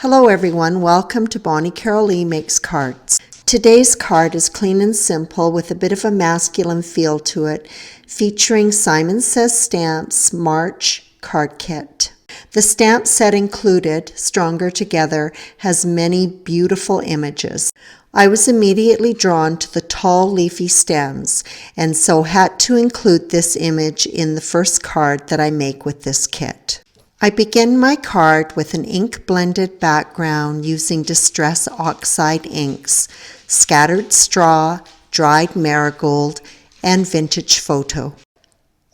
Hello everyone, welcome to Bonnie Carol Lee Makes Cards. Today's card is clean and simple with a bit of a masculine feel to it, featuring Simon Says Stamps March card kit. The stamp set included, Stronger Together, has many beautiful images. I was immediately drawn to the tall leafy stems and so had to include this image in the first card that I make with this kit. I begin my card with an ink blended background using Distress Oxide inks, Scattered Straw, Dried Marigold, and Vintage Photo.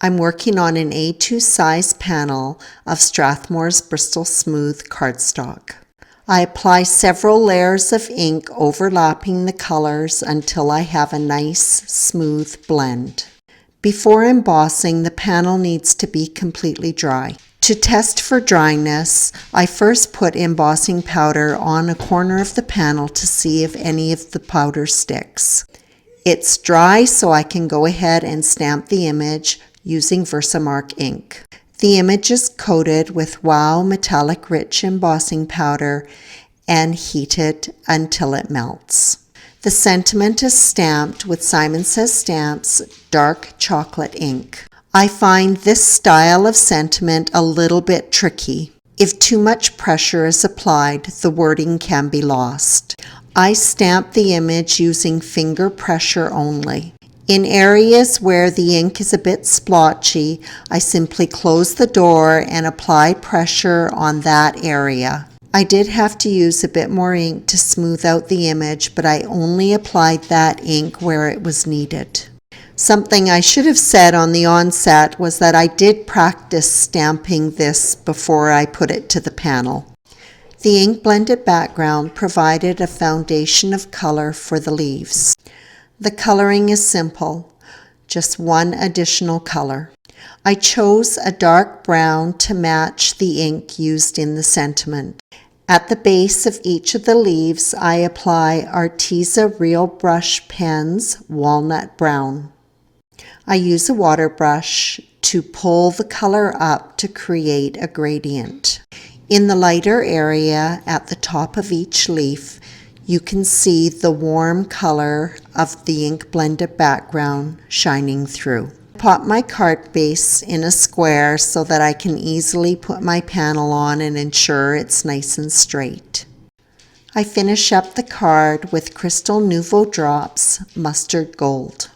I'm working on an A2 size panel of Strathmore's Bristol Smooth cardstock. I apply several layers of ink overlapping the colors until I have a nice smooth blend. Before embossing, the panel needs to be completely dry. To test for dryness, I first put embossing powder on a corner of the panel to see if any of the powder sticks. It's dry, so I can go ahead and stamp the image using Versamark ink. The image is coated with Wow Metallic Rich embossing powder and heated until it melts. The sentiment is stamped with Simon Says Stamps dark chocolate ink. I find this style of sentiment a little bit tricky. If too much pressure is applied, the wording can be lost. I stamp the image using finger pressure only. In areas where the ink is a bit splotchy, I simply close the door and apply pressure on that area. I did have to use a bit more ink to smooth out the image, but I only applied that ink where it was needed. Something I should have said on the onset was that I did practice stamping this before I put it to the panel. The ink blended background provided a foundation of color for the leaves. The coloring is simple, just one additional color. I chose a dark brown to match the ink used in the sentiment. At the base of each of the leaves, I apply Arteza Real Brush Pens Walnut Brown. I use a water brush to pull the color up to create a gradient. In the lighter area at the top of each leaf, you can see the warm color of the ink blended background shining through. Pop my card base in a square so that I can easily put my panel on and ensure it's nice and straight. I finish up the card with Crystal Nouveau Drops Mustard Gold.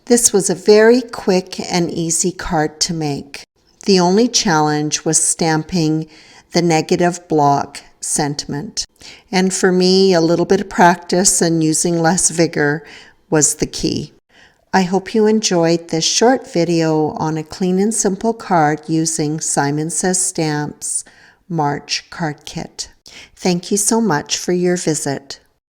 This was a very quick and easy card to make. The only challenge was stamping the negative block sentiment. And for me, a little bit of practice and using less vigor was the key. I hope you enjoyed this short video on a clean and simple card using Simon Says Stamps March card kit. Thank you so much for your visit.